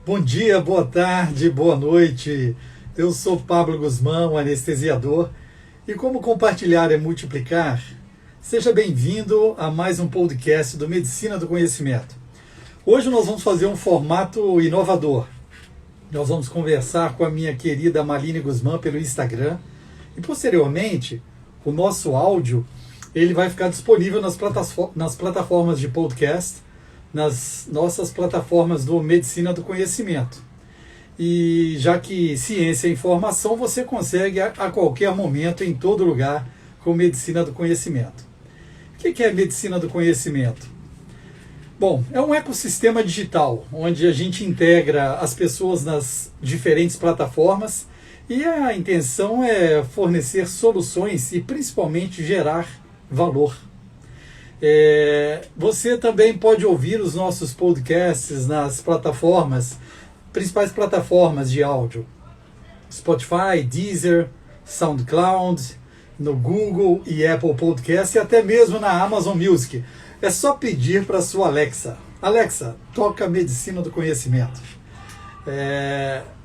Bom dia, boa tarde, boa noite. Eu sou Pablo Guzmão, anestesiador, e como compartilhar é multiplicar, seja bem-vindo a mais um podcast do Medicina do Conhecimento. Hoje nós vamos fazer um formato inovador. Nós vamos conversar com a minha querida Maline Guzmão pelo Instagram e posteriormente o nosso áudio ele vai ficar disponível nas plataformas de podcast, nas nossas plataformas do Medicina do Conhecimento. E já que ciência é informação, você consegue a qualquer momento, em todo lugar, com Medicina do Conhecimento. O que é Medicina do Conhecimento? Bom, é um ecossistema digital, onde a gente integra as pessoas nas diferentes plataformas e a intenção é fornecer soluções e principalmente gerar valor. Você também pode ouvir os nossos podcasts nas principais plataformas de áudio: Spotify, Deezer, SoundCloud, no Google e Apple Podcast e até mesmo na Amazon Music. É só pedir para sua Alexa. Alexa, toca Medicina do Conhecimento.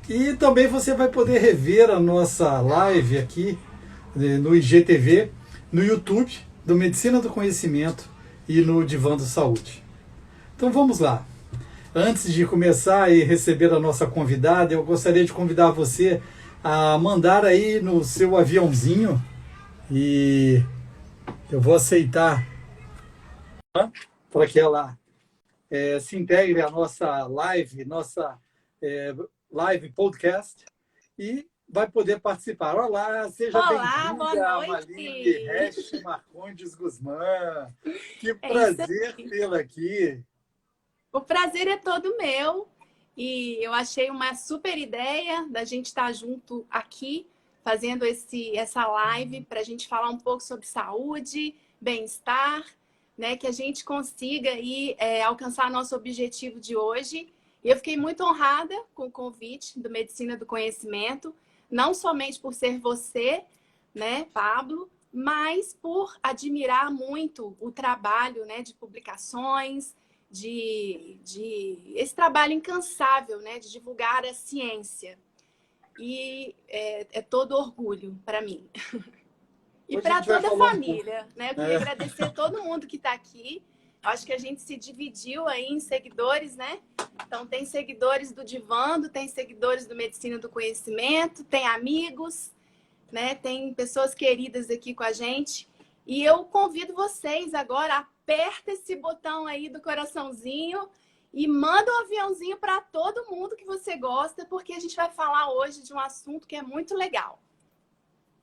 E também você vai poder rever a nossa live aqui no IGTV, no YouTube do Medicina do Conhecimento e no Divã do Saúde. Então vamos lá. Antes de começar e receber a nossa convidada, eu gostaria de convidar você a mandar aí no seu aviãozinho e eu vou aceitar para que ela se integre à nossa live podcast e vai poder participar. Olá, seja Olá, boa bem-vinda, Maline noite. Resch Marcondes Guzmán. Que É isso prazer aí. tê-la aqui. O prazer é todo meu e eu achei uma super ideia da gente estar junto aqui, fazendo essa live para a gente falar um pouco sobre saúde, bem-estar, né? Que a gente consiga aí, alcançar nosso objetivo de hoje. E eu fiquei muito honrada com o convite do Medicina do Conhecimento, não somente por ser você, né, Pablo, mas por admirar muito o trabalho, né, de publicações, esse trabalho incansável, né, de divulgar a ciência. E é todo orgulho para mim. E Hoje a para gente vai toda a falar um pouco. família, né? Eu queria agradecer a todo mundo que está aqui. Acho que a gente se dividiu aí em seguidores, né? Então, tem seguidores do Divando, tem seguidores do Medicina do Conhecimento, tem amigos, né? Tem pessoas queridas aqui com a gente. E eu convido vocês agora, aperta esse botão aí do coraçãozinho e manda um aviãozinho para todo mundo que você gosta, porque a gente vai falar hoje de um assunto que é muito legal.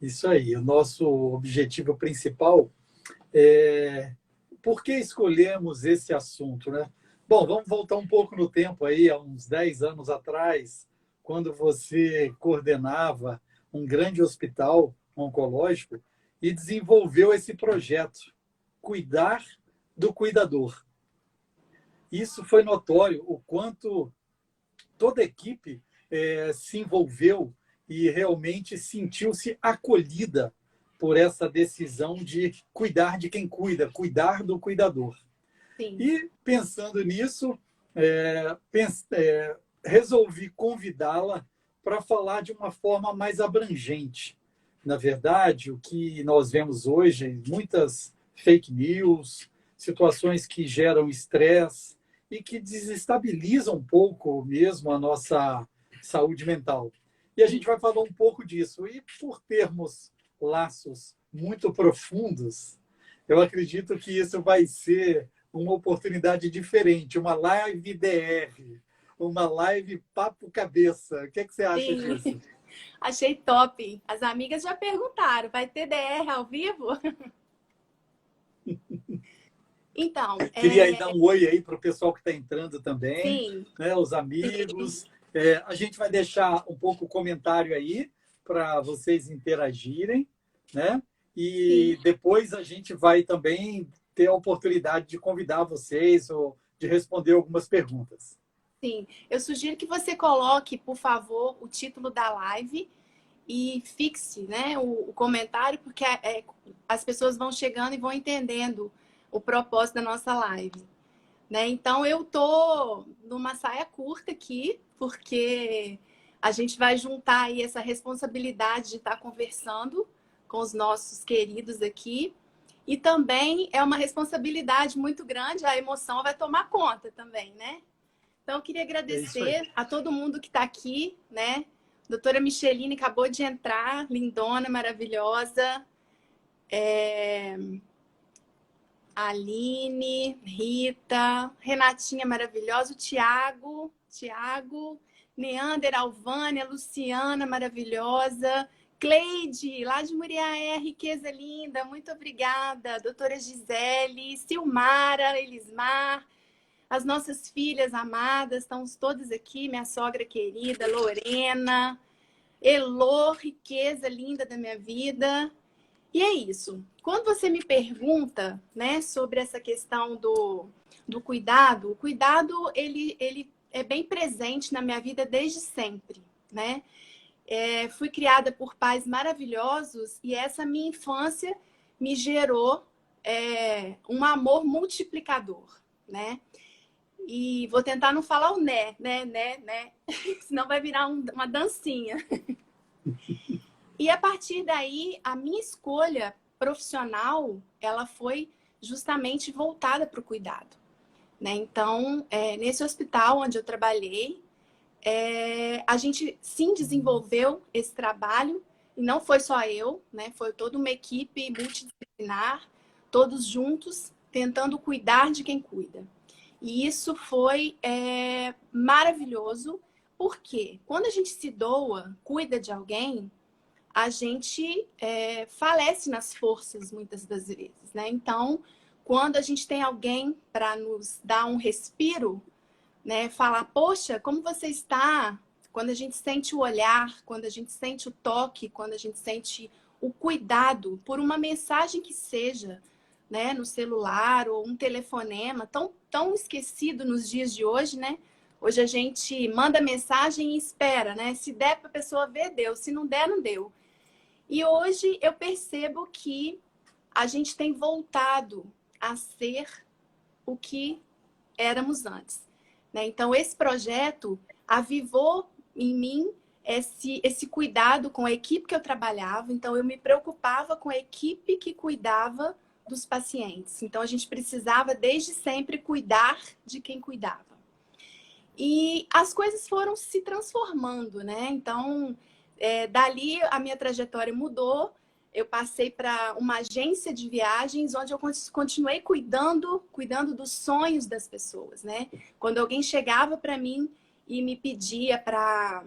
Isso aí, o nosso objetivo principal é por que escolhemos esse assunto, né? Bom, vamos voltar um pouco no tempo aí, há uns 10 anos atrás, quando você coordenava um grande hospital oncológico e desenvolveu esse projeto, Cuidar do Cuidador. Isso foi notório, o quanto toda a equipe se envolveu e realmente sentiu-se acolhida por essa decisão de cuidar de quem cuida, cuidar do cuidador. Sim. E pensando nisso, resolvi convidá-la para falar de uma forma mais abrangente. Na verdade, o que nós vemos hoje, muitas fake news, situações que geram estresse e que desestabilizam um pouco mesmo a nossa saúde mental. E a gente vai falar um pouco disso. E por termos laços muito profundos, eu acredito que isso vai ser uma oportunidade diferente, uma live DR, uma live papo cabeça. O que é que você acha Sim. disso? Achei top. As amigas já perguntaram, vai ter DR ao vivo? Então, Queria aí dar um oi aí para o pessoal que está entrando também, sim, né, os amigos. A gente vai deixar um pouco o comentário aí para vocês interagirem, né? E sim, depois a gente vai também ter a oportunidade de convidar vocês ou de responder algumas perguntas. sim. Eu sugiro que você coloque, por favor, o título da live e fixe, né, o comentário, porque as pessoas vão chegando e vão entendendo o propósito da nossa live. né? Então eu tô numa saia curta aqui, porque a gente vai juntar aí essa responsabilidade de estar conversando com os nossos queridos aqui. E também é uma responsabilidade muito grande, a emoção vai tomar conta também, né? Então, eu queria É isso aí. agradecer a todo mundo que está aqui, né? Doutora Micheline acabou de entrar, lindona, maravilhosa. Aline, Rita, Renatinha maravilhosa, o Tiago, Neander, Alvânia, Luciana maravilhosa, Cleide, lá de Muriaé, riqueza linda, muito obrigada. Doutora Gisele, Silmara, Elismar, as nossas filhas amadas, estão todas aqui, minha sogra querida, Lorena, Elô, riqueza linda da minha vida. E é isso. Quando você me pergunta, né, sobre essa questão do cuidado, o cuidado ele é bem presente na minha vida desde sempre, né? Fui criada por pais maravilhosos e essa minha infância me gerou um amor multiplicador, né? E vou tentar não falar o né, senão vai virar uma dancinha. E a partir daí, a minha escolha profissional, ela foi justamente voltada para o cuidado, né? Então, nesse hospital onde eu trabalhei, a gente sim desenvolveu esse trabalho, e não foi só eu, né? Foi toda uma equipe multidisciplinar, todos juntos, tentando cuidar de quem cuida. E isso foi maravilhoso, porque quando a gente se doa, cuida de alguém, a gente falece nas forças muitas das vezes, né? Então, quando a gente tem alguém para nos dar um respiro, né? Falar, poxa, como você está? Quando a gente sente o olhar, quando a gente sente o toque, quando a gente sente o cuidado por uma mensagem que seja, né? No celular ou um telefonema, tão esquecido nos dias de hoje, né? Hoje a gente manda mensagem e espera, né? Se der para a pessoa ver, deu. Se não der, não deu. E hoje eu percebo que a gente tem voltado a ser o que éramos antes, né? Então, esse projeto avivou em mim esse cuidado com a equipe que eu trabalhava. Então, eu me preocupava com a equipe que cuidava dos pacientes. Então, a gente precisava, desde sempre, cuidar de quem cuidava. E as coisas foram se transformando, né? Então, dali a minha trajetória mudou. Eu passei para uma agência de viagens, onde eu continuei cuidando dos sonhos das pessoas, né? Quando alguém chegava para mim e me pedia para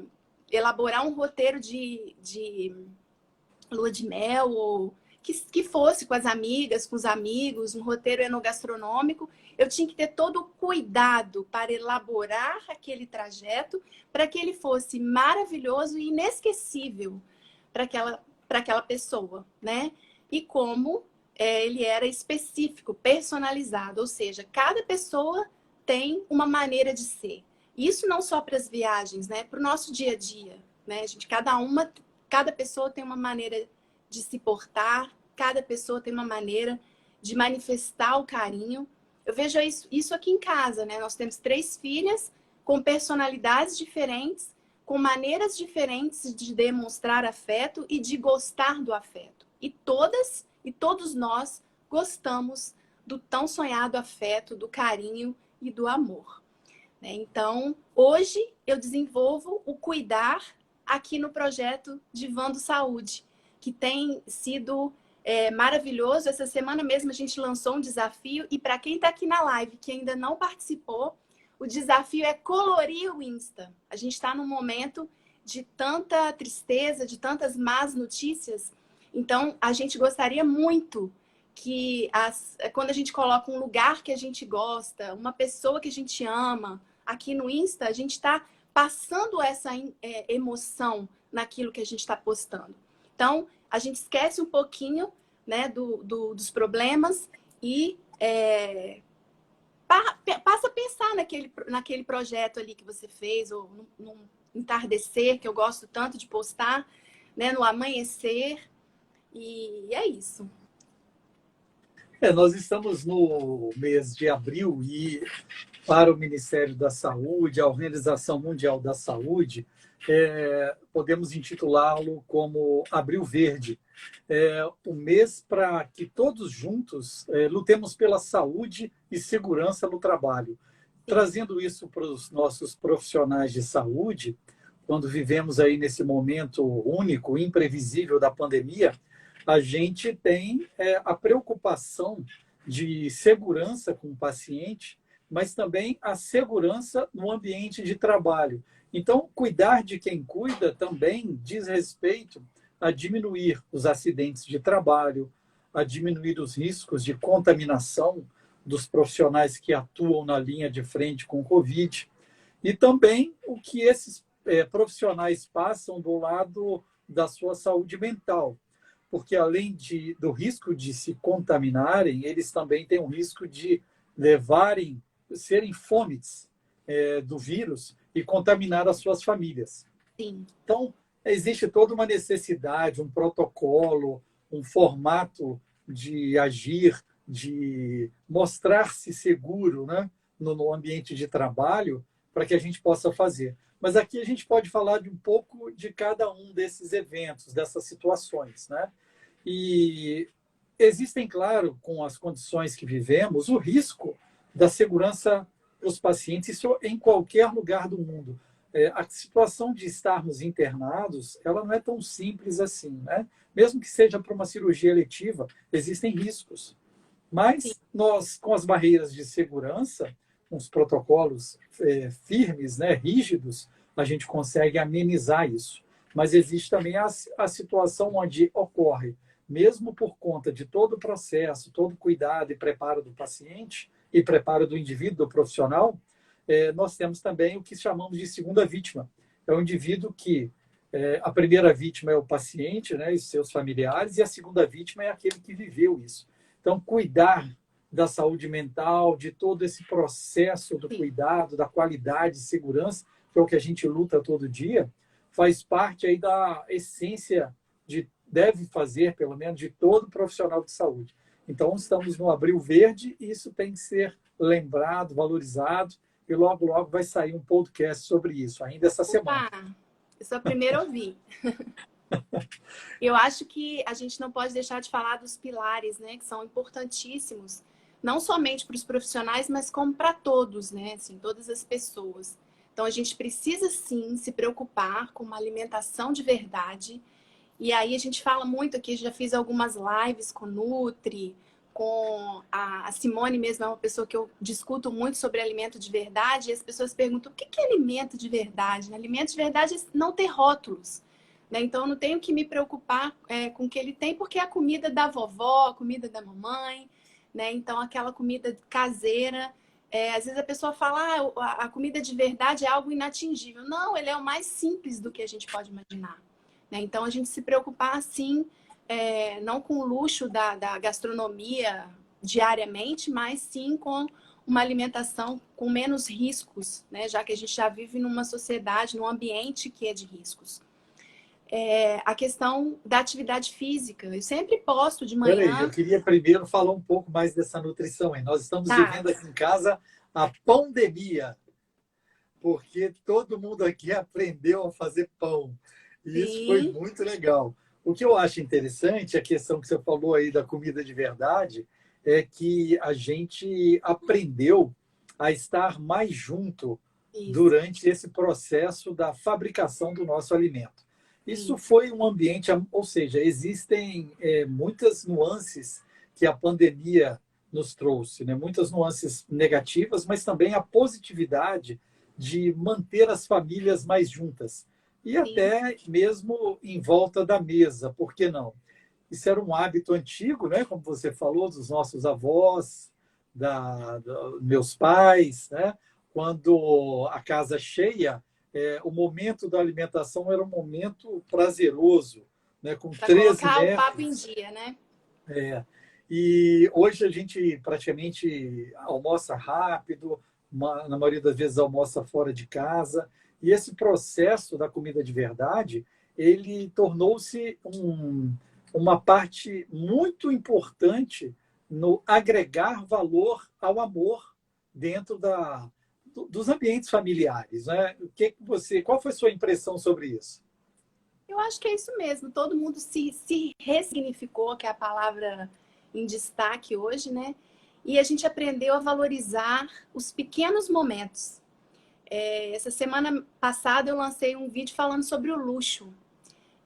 elaborar um roteiro de lua de mel, ou que fosse com as amigas, com os amigos, um roteiro enogastronômico, eu tinha que ter todo o cuidado para elaborar aquele trajeto para que ele fosse maravilhoso e inesquecível para aquela pessoa, né? E como ele era específico, personalizado, ou seja, cada pessoa tem uma maneira de ser. Isso não só para as viagens, né? Para o nosso dia a dia, né? Cada pessoa tem uma maneira de se portar, cada pessoa tem uma maneira de manifestar o carinho. Eu vejo isso aqui em casa, né? Nós temos 3 filhas com personalidades diferentes, com maneiras diferentes de demonstrar afeto e de gostar do afeto. E todos nós gostamos do tão sonhado afeto, do carinho e do amor, né? Então, hoje eu desenvolvo o cuidar aqui no projeto Divando Saúde, que tem sido maravilhoso. Essa semana mesmo a gente lançou um desafio, e para quem está aqui na live que ainda não participou, o desafio é colorir o Insta. A gente está num momento de tanta tristeza, de tantas más notícias, então a gente gostaria muito que quando a gente coloca um lugar que a gente gosta, uma pessoa que a gente ama, aqui no Insta, a gente está passando essa emoção naquilo que a gente está postando. Então, a gente esquece um pouquinho, né, dos problemas e passa a pensar naquele projeto ali que você fez, ou num entardecer, que eu gosto tanto de postar, né, no amanhecer. E é isso. Nós estamos no mês de abril e para o Ministério da Saúde, a Organização Mundial da Saúde, podemos intitulá-lo como Abril Verde, o mês para que todos juntos lutemos pela saúde e segurança no trabalho. Trazendo isso para os nossos profissionais de saúde, quando vivemos aí nesse momento único, imprevisível da pandemia, a gente tem a preocupação de segurança com o paciente, mas também a segurança no ambiente de trabalho. Então, cuidar de quem cuida também diz respeito a diminuir os acidentes de trabalho, a diminuir os riscos de contaminação dos profissionais que atuam na linha de frente com o Covid, e também o que esses profissionais passam do lado da sua saúde mental, porque além do risco de se contaminarem, eles também têm o risco de serem fomites do vírus e contaminar as suas famílias. Sim. Então, existe toda uma necessidade, um protocolo, um formato de agir, de mostrar-se seguro, né, no ambiente de trabalho, para que a gente possa fazer. Mas aqui a gente pode falar de um pouco de cada um desses eventos, dessas situações, né? E existem, claro, com as condições que vivemos, o risco da segurança para os pacientes, isso em qualquer lugar do mundo. A situação de estarmos internados, ela não é tão simples assim, né? Mesmo que seja para uma cirurgia eletiva, existem riscos. Mas nós, com as barreiras de segurança, com os protocolos firmes, né, rígidos, a gente consegue amenizar isso. Mas existe também a situação onde ocorre, mesmo por conta de todo o processo, todo o cuidado e preparo do paciente e preparo do indivíduo, do profissional, nós temos também o que chamamos de segunda vítima. É o indivíduo que a primeira vítima é o paciente, né, e seus familiares, e a segunda vítima é aquele que viveu isso. Então, cuidar da saúde mental, de todo esse processo do cuidado, da qualidade e segurança, que é o que a gente luta todo dia, faz parte aí da essência deve fazer, pelo menos, de todo profissional de saúde. Então, estamos no Abril Verde e isso tem que ser lembrado, valorizado, e logo, logo vai sair um podcast sobre isso, ainda essa semana. Eu sou a primeira a ouvir. Eu acho que a gente não pode deixar de falar dos pilares, né, que são importantíssimos, não somente para os profissionais, mas como para todos, né, assim, todas as pessoas. Então, a gente precisa, sim, se preocupar com uma alimentação de verdade. E aí, a gente fala muito aqui, já fiz algumas lives com Nutri, com a Simone mesmo, é uma pessoa que eu discuto muito sobre alimento de verdade, e as pessoas perguntam, o que é alimento de verdade? Alimento de verdade é não ter rótulos. Né? Então, eu não tenho que me preocupar com o que ele tem, porque é a comida da vovó, a comida da mamãe, né? Então, aquela comida caseira. Às vezes a pessoa fala, a comida de verdade é algo inatingível. Não, ele é o mais simples do que a gente pode imaginar. Né? Então, a gente se preocupar, assim, não com o luxo da gastronomia diariamente, mas sim com uma alimentação com menos riscos, né? Já que a gente já vive numa sociedade, num ambiente que é de riscos. A questão da atividade física. Eu sempre posto de manhã... Peraí, eu queria primeiro falar um pouco mais dessa nutrição. Hein? Nós estamos vivendo aqui em casa a pandemia, porque todo mundo aqui aprendeu a fazer pão. E isso foi muito legal. O que eu acho interessante, a questão que você falou aí da comida de verdade, é que a gente aprendeu a estar mais junto durante esse processo da fabricação do nosso alimento. Isso foi um ambiente, ou seja, existem muitas nuances que a pandemia nos trouxe, né? Muitas nuances negativas, mas também a positividade de manter as famílias mais juntas. E até mesmo em volta da mesa, por que não? Isso era um hábito antigo, né? Como você falou, dos nossos avós, dos meus pais, né? Quando a casa cheia, o momento da alimentação era um momento prazeroso, né? Com 13 colocar netos. o papo em dia, né? E hoje a gente praticamente almoça rápido, na maioria das vezes almoça fora de casa. E esse processo da comida de verdade, ele tornou-se uma parte muito importante no agregar valor ao amor dentro dos ambientes familiares, né? Qual foi a sua impressão sobre isso? Eu acho que é isso mesmo. Todo mundo se ressignificou, que é a palavra em destaque hoje, né? E a gente aprendeu a valorizar os pequenos momentos. Essa semana passada eu lancei um vídeo falando sobre o luxo.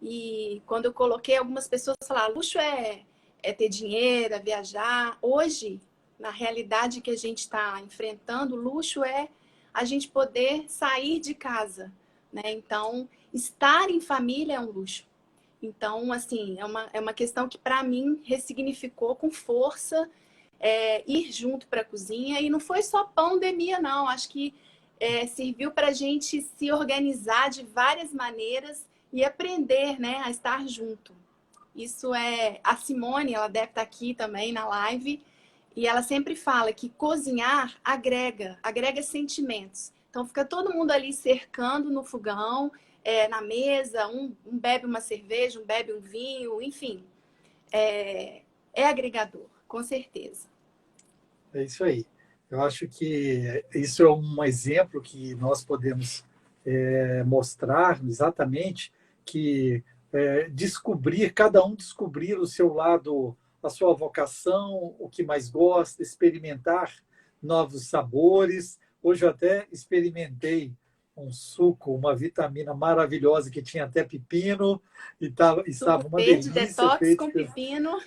E quando eu coloquei, algumas pessoas falaram, luxo é ter dinheiro, é viajar. Hoje, na realidade que a gente está enfrentando, luxo é a gente poder sair de casa, né? Então, estar em família é um luxo. Então, assim, é uma questão que para mim ressignificou com força ir junto para a cozinha. E não foi só pandemia, não. Acho que serviu para a gente se organizar de várias maneiras e aprender, né, a estar junto. Isso é... A Simone, ela deve estar aqui também na live, e ela sempre fala que cozinhar agrega sentimentos. Então fica todo mundo ali cercando no fogão, na mesa, um bebe uma cerveja, um bebe um vinho, enfim. É agregador, com certeza. É isso aí. Eu acho que isso é um exemplo que nós podemos mostrar exatamente que cada um descobrir o seu lado, a sua vocação, o que mais gosta, experimentar novos sabores. Hoje eu até experimentei um suco, uma vitamina maravilhosa que tinha até pepino e Suco estava uma verde, delícia detox feito com pepino.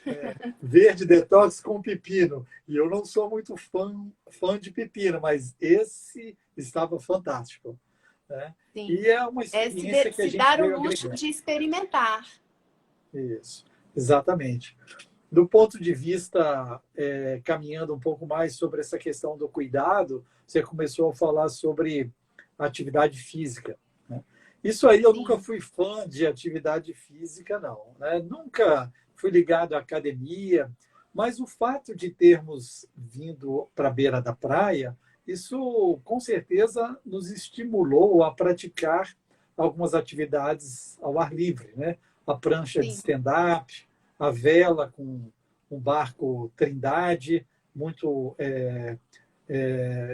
verde detox com pepino. E eu não sou muito fã de pepino, mas esse estava fantástico, né? Sim. E é uma experiência que a Se gente dar o veio luxo agregando. de experimentar. Isso, exatamente. Do ponto de vista, caminhando um pouco mais sobre essa questão do cuidado, você começou a falar sobre atividade física, né? Isso aí eu nunca Sim, fui fã de atividade física, não, né? Nunca fui ligado à academia, mas o fato de termos vindo para a beira da praia, isso com certeza nos estimulou a praticar algumas atividades ao ar livre, né? A prancha de sim, stand-up, a vela com um barco Trindade, muito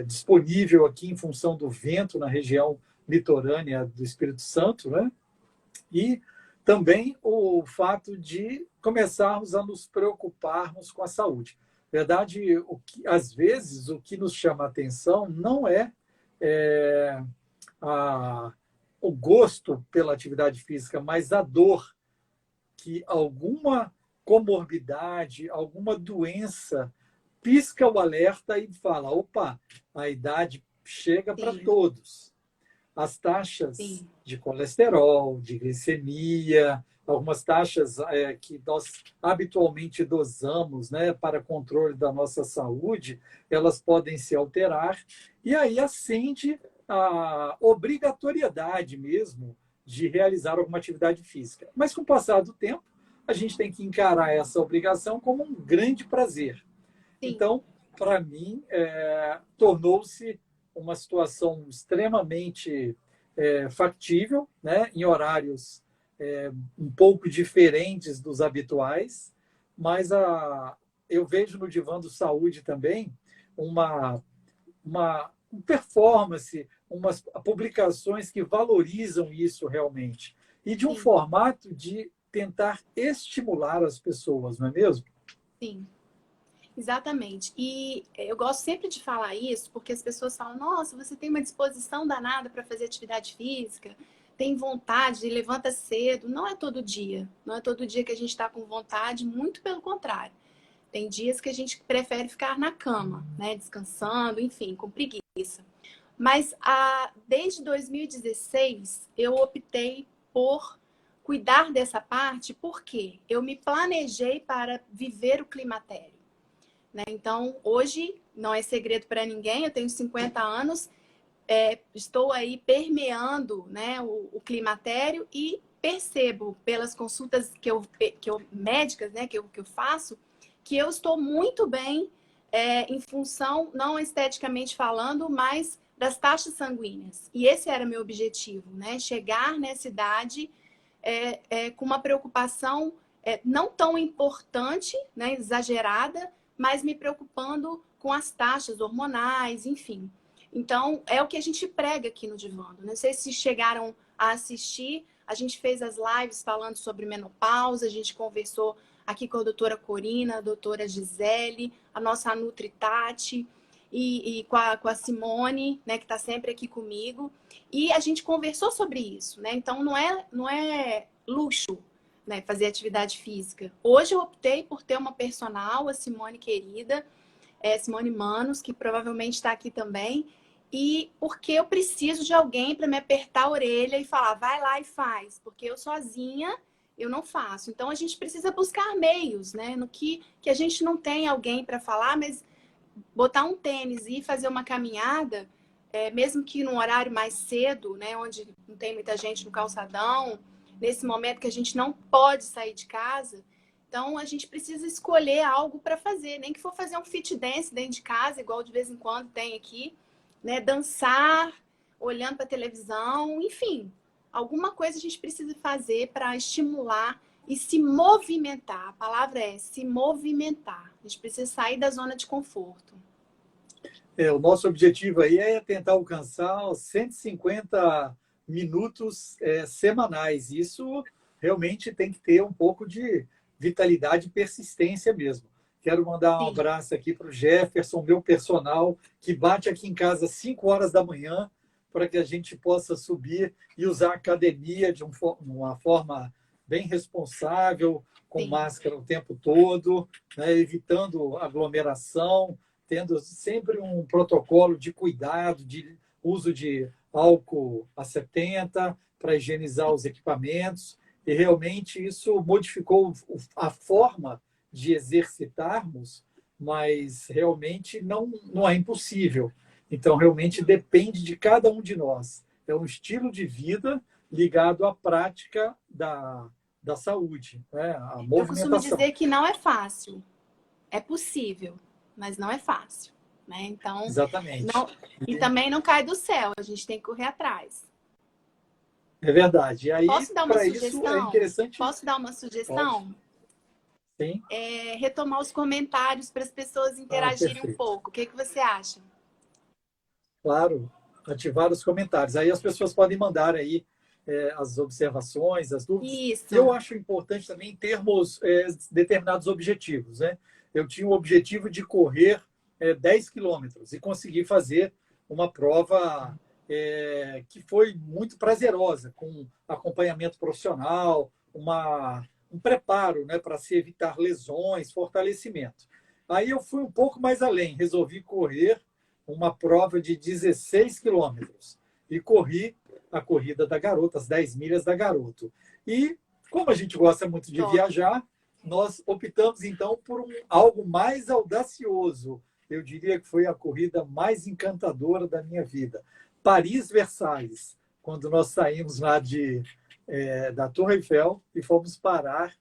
disponível aqui em função do vento na região litorânea do Espírito Santo, né? E também o fato de começarmos a nos preocuparmos com a saúde. Na verdade, às vezes o que nos chama a atenção não é a, o gosto pela atividade física, mas a dor que alguma comorbidade, alguma doença pisca o alerta e fala: opa, a idade chega para sim, todos. As taxas sim, de colesterol, de glicemia, algumas taxas que nós habitualmente dosamos, né, para controle da nossa saúde, elas podem se alterar, e aí acende a obrigatoriedade mesmo de realizar alguma atividade física. Mas com o passar do tempo, a gente tem que encarar essa obrigação como um grande prazer. sim, Então, para mim, tornou-se uma situação extremamente factível, né, em horários um pouco diferentes dos habituais, mas eu vejo no Divã do Saúde também uma, uma performance, umas publicações que valorizam isso realmente, e de um sim, formato de tentar estimular as pessoas, não é mesmo? sim. Exatamente. E eu gosto sempre de falar isso, porque as pessoas falam: nossa, você tem uma disposição danada para fazer atividade física, tem vontade, levanta cedo. Não é todo dia. Não é todo dia que a gente está com vontade, muito pelo contrário. Tem dias que a gente prefere ficar na cama, né, descansando, enfim, com preguiça. Mas desde 2016 eu optei por cuidar dessa parte, porque eu me planejei para viver o climatério, né? Então, hoje, não é segredo para ninguém, eu tenho 50 anos, estou aí permeando, né, o climatério e percebo pelas consultas médicas, né, que eu faço, que eu estou muito bem em função, não esteticamente falando, mas das taxas sanguíneas. E esse era meu objetivo, né? Chegar nessa idade com uma preocupação não tão importante, né, exagerada, mas me preocupando com as taxas hormonais, enfim. Então, é o que a gente prega aqui no Divando. Não sei se chegaram a assistir, a gente fez as lives falando sobre menopausa, a gente conversou aqui com a doutora Corina, a doutora Gisele, a nossa Nutri Tati e com a Simone, né, que está sempre aqui comigo. E a gente conversou sobre isso, né? Então, não é luxo, né, fazer atividade física. Hoje eu optei por ter uma personal, a Simone querida, Simone Manos, que provavelmente está aqui também, e porque eu preciso de alguém para me apertar a orelha e falar, vai lá e faz, porque eu sozinha eu não faço. Então a gente precisa buscar meios, né, no que a gente não tem alguém para falar, mas botar um tênis e fazer uma caminhada, mesmo que num horário mais cedo, né, onde não tem muita gente no calçadão, nesse momento que a gente não pode sair de casa. Então, a gente precisa escolher algo para fazer, nem que for fazer um fit dance dentro de casa, igual de vez em quando tem aqui, né? Dançar, olhando para a televisão, enfim. Alguma coisa a gente precisa fazer para estimular e se movimentar. A palavra é se movimentar. A gente precisa sair da zona de conforto. O nosso objetivo aí é tentar alcançar os 150 minutos semanais. Isso realmente tem que ter um pouco de vitalidade e persistência mesmo. Quero mandar um abraço aqui para o Jefferson, meu personal, que bate aqui em casa às 5 horas da manhã, para que a gente possa subir e usar a academia de uma forma bem responsável, com máscara o tempo todo, né, evitando aglomeração, tendo sempre um protocolo de cuidado, de uso de álcool a 70 para higienizar os equipamentos. E realmente isso modificou a forma de exercitarmos, mas realmente não é impossível. Então, realmente depende de cada um de nós. É um estilo de vida ligado à prática da saúde, né? A movimentação. Eu costumo dizer que não é fácil. É possível, mas não é fácil, né? Então, exatamente. E também não cai do céu, a gente tem que correr atrás. É verdade. E aí, posso dar uma sugestão? Isso é interessante. Posso dar uma sugestão? Pode. Sim. Retomar os comentários para as pessoas interagirem um pouco. O que você acha? Claro, ativar os comentários. Aí as pessoas podem mandar aí as observações, as dúvidas. Isso. E eu acho importante também termos determinados objetivos, né? Eu tinha o objetivo de correr 10 quilômetros e conseguir fazer uma prova que foi muito prazerosa, com acompanhamento profissional, um preparo, né, para se evitar lesões, fortalecimento. Aí eu fui um pouco mais além, resolvi correr uma prova de 16 quilômetros e corri a corrida da Garota, as 10 milhas da Garoto. E como a gente gosta muito de viajar, nós optamos então por algo mais audacioso. Eu diria que foi a corrida mais encantadora da minha vida. Paris-Versalhes, quando nós saímos lá da Torre Eiffel e fomos parar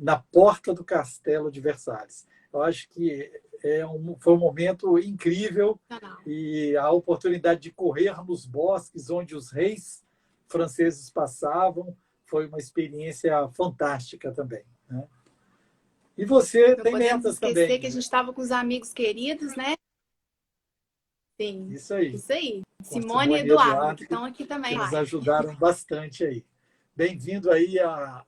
na porta do Castelo de Versalhes. Eu acho que foi um momento incrível e a oportunidade de correr nos bosques onde os reis franceses passavam foi uma experiência fantástica também, né? E você tem metas também. Não podemos esquecer que a gente estava com os amigos queridos, né? Sim. Isso aí. Isso aí. Simone e Eduardo, que estão aqui também. Que nos ajudaram bastante aí. Bem-vindo aí a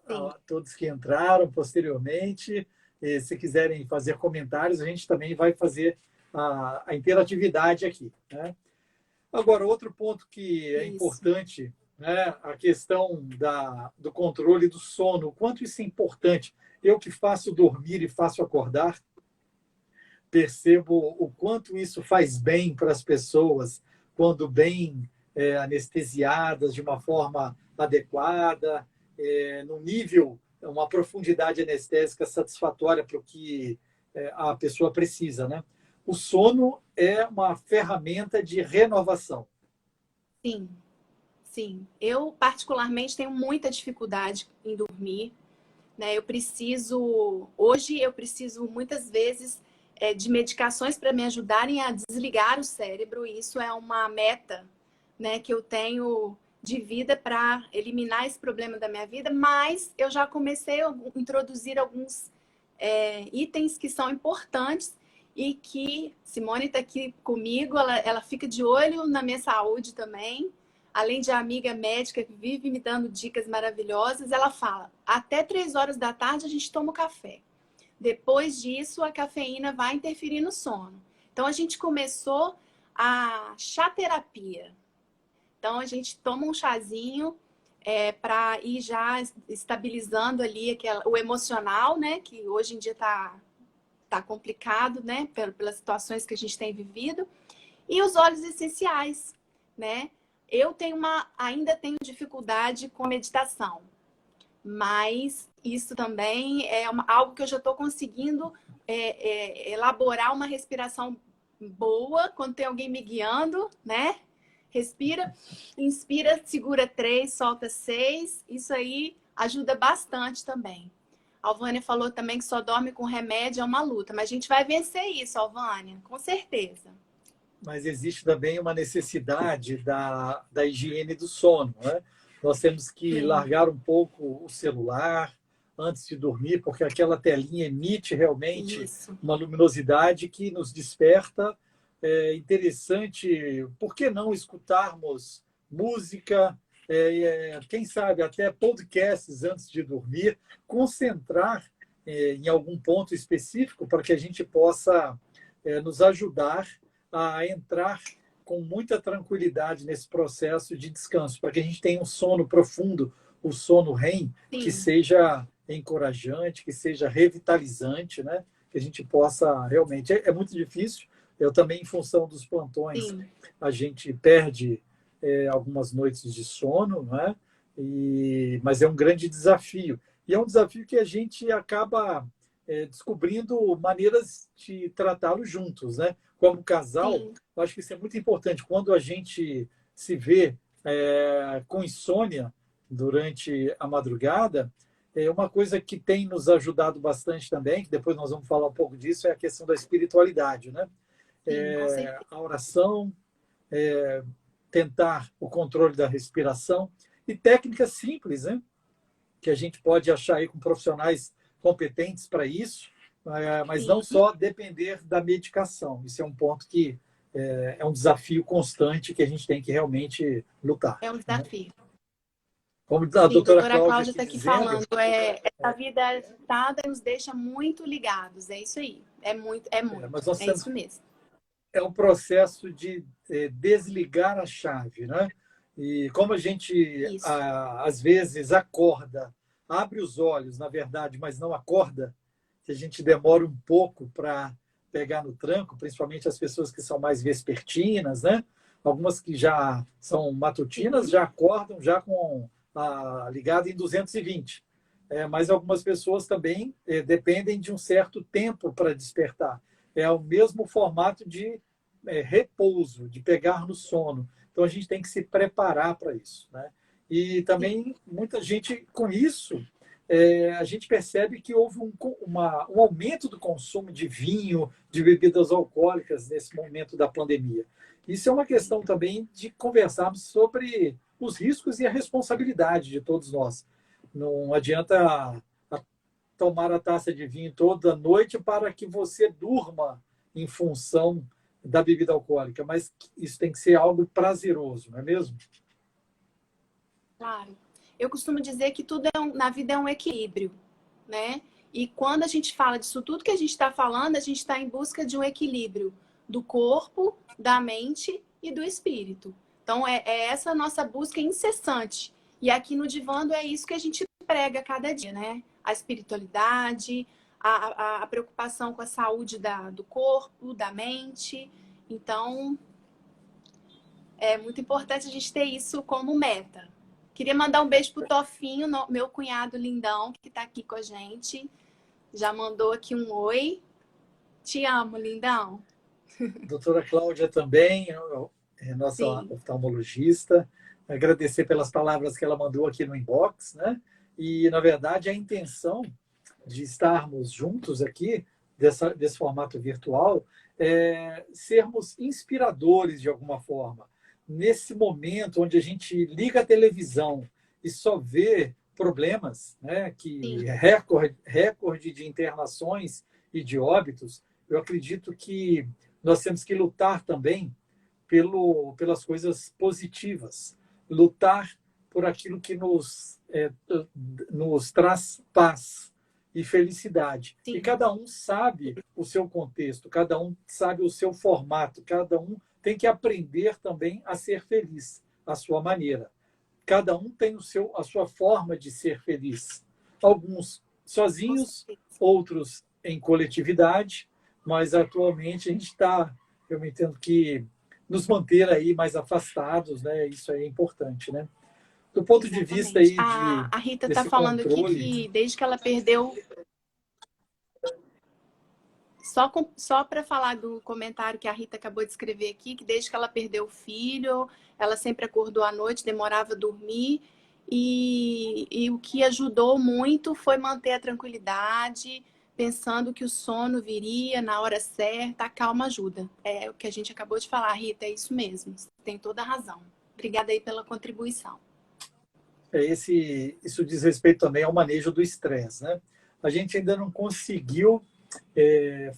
todos que entraram posteriormente. E, se quiserem fazer comentários, a gente também vai fazer a interatividade aqui, né? Agora, outro ponto que é importante, né, a questão do controle do sono. O quanto isso é importante. Eu que faço dormir e faço acordar, percebo o quanto isso faz bem para as pessoas, quando bem anestesiadas de uma forma adequada, num nível, uma profundidade anestésica satisfatória para o que a pessoa precisa, né? O sono é uma ferramenta de renovação. Sim, sim. Eu, particularmente, tenho muita dificuldade em dormir, né? Hoje eu preciso muitas vezes de medicações para me ajudarem a desligar o cérebro, e isso é uma meta, né, que eu tenho de vida para eliminar esse problema da minha vida, mas eu já comecei a introduzir alguns itens que são importantes e que Simone está aqui comigo, ela fica de olho na minha saúde também. Além de amiga médica que vive me dando dicas maravilhosas, ela fala, até 3 horas da tarde a gente toma o café. Depois disso, a cafeína vai interferir no sono. Então, a gente começou a chá terapia. Então, a gente toma um chazinho para ir já estabilizando ali o emocional, né? Que hoje em dia tá complicado, né? Pelas situações que a gente tem vivido. E os óleos essenciais, né? Eu ainda tenho dificuldade com meditação. Mas isso também é algo que eu já estou conseguindo elaborar uma respiração boa quando tem alguém me guiando, né? Respira, inspira, segura 3, solta 6. Isso aí ajuda bastante também. A Alvânia falou também que só dorme com remédio, é uma luta. Mas a gente vai vencer isso, Alvânia, com certeza. Mas existe também uma necessidade da higiene do sono, né? Nós temos que largar um pouco o celular antes de dormir, porque aquela telinha emite realmente uma luminosidade que nos desperta. É interessante, por que não escutarmos música, quem sabe até podcasts antes de dormir, concentrar em algum ponto específico para que a gente possa nos ajudar a entrar com muita tranquilidade nesse processo de descanso, para que a gente tenha um sono profundo, o sono REM, que seja encorajante, que seja revitalizante, né? Que a gente possa realmente... É muito difícil. Eu também, em função dos plantões, a gente perde algumas noites de sono, né? Mas é um grande desafio. E é um desafio que a gente acaba descobrindo maneiras de tratá-lo juntos, né? Como casal, eu acho que isso é muito importante. Quando a gente se vê com insônia durante a madrugada, uma coisa que tem nos ajudado bastante também, que depois nós vamos falar um pouco disso, é a questão da espiritualidade, né? A oração, tentar o controle da respiração e técnicas simples, né? Que a gente pode achar aí com profissionais competentes para isso, mas não só depender da medicação. Isso é um ponto que é um desafio constante que a gente tem que realmente lutar. É um desafio. Né? Como a doutora Cláudia está aqui falando, essa vida agitada nos deixa muito ligados. É isso aí. É muito. É isso mesmo. É um processo de desligar a chave, né? E como a gente às vezes acorda, abre os olhos, na verdade, mas não acorda, que a gente demora um pouco para pegar no tranco, principalmente as pessoas que são mais vespertinas, né? Algumas que já são matutinas já acordam já com ligado em 220. Mas algumas pessoas também dependem de um certo tempo para despertar. É o mesmo formato de repouso, de pegar no sono. Então, a gente tem que se preparar para isso, né? E também, muita gente, com isso, a gente percebe que houve um aumento do consumo de vinho, de bebidas alcoólicas nesse momento da pandemia. Isso é uma questão também de conversarmos sobre os riscos e a responsabilidade de todos nós. Não adianta tomar a taça de vinho toda noite para que você durma em função da bebida alcoólica, mas isso tem que ser algo prazeroso, não é mesmo? Claro. Eu costumo dizer que tudo na vida é um equilíbrio, né? E quando a gente fala disso tudo que a gente está falando, a gente está em busca de um equilíbrio do corpo, da mente e do espírito. Então, é essa a nossa busca incessante. E aqui no Divando é isso que a gente prega cada dia, né? A espiritualidade, a preocupação com a saúde do corpo, da mente. Então, é muito importante a gente ter isso como meta. Queria mandar um beijo pro Tofinho, meu cunhado lindão, que está aqui com a gente. Já mandou aqui um oi. Te amo, lindão. Doutora Cláudia também, nossa oftalmologista. Agradecer pelas palavras que ela mandou aqui no inbox, né? E, na verdade, a intenção de estarmos juntos aqui, desse formato virtual, é sermos inspiradores de alguma forma. Nesse momento onde a gente liga a televisão e só vê problemas, né, que Sim, recorde de internações e de óbitos, eu acredito que nós temos que lutar também pelas coisas positivas, lutar por aquilo que nos traz paz e felicidade. E sim, cada um sabe o seu contexto, cada um sabe o seu formato, cada um tem que aprender também a ser feliz à sua maneira. Cada um tem a sua forma de ser feliz. Alguns com sozinhos, certeza. outros em coletividade, mas atualmente a gente está, eu entendo que nos manter aí mais afastados, né? Isso aí é importante, né? Do ponto de vista Exatamente. aí A Rita está desse falando aqui controle, que desde que ela perdeu. Só para falar do comentário que a Rita acabou de escrever aqui, que desde que ela perdeu o filho, ela sempre acordou à noite, demorava a dormir, e o que ajudou muito foi manter a tranquilidade, pensando que o sono viria na hora certa, a calma ajuda. É o que a gente acabou de falar, Rita, é isso mesmo, você tem toda a razão. Obrigada aí pela contribuição. isso diz respeito também ao manejo do estresse, né? A gente ainda não conseguiu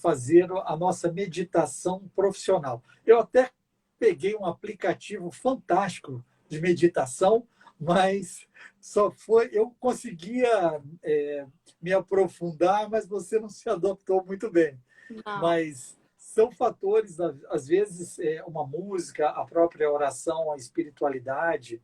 fazer a nossa meditação profissional. Eu até peguei um aplicativo fantástico de meditação, mas só foi. Eu conseguia me aprofundar, mas você não se adaptou muito bem. Não, Mas são fatores, às vezes, uma música, a própria oração, a espiritualidade,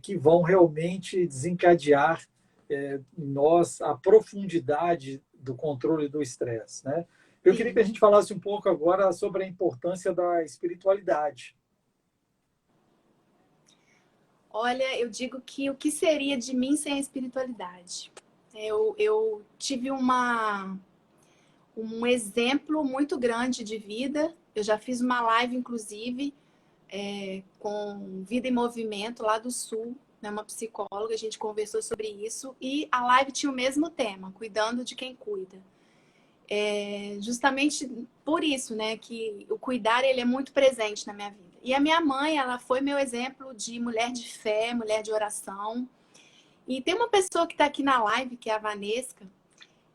que vão realmente desencadear em nós a profundidade do controle do estresse, né? Eu queria que a sim. gente falasse um pouco agora sobre a importância da espiritualidade. Olha, eu digo que o que seria de mim sem a espiritualidade? Eu tive um exemplo muito grande de vida. Eu já fiz uma live, inclusive, com Vida em Movimento, lá do Sul, né, uma psicóloga, a gente conversou sobre isso. E a live tinha o mesmo tema, cuidando de quem cuida. Justamente por isso, né, que o cuidar ele é muito presente na minha vida. E a minha mãe, ela foi meu exemplo de mulher de fé, mulher de oração. E tem uma pessoa que está aqui na live, que é a Vanesca,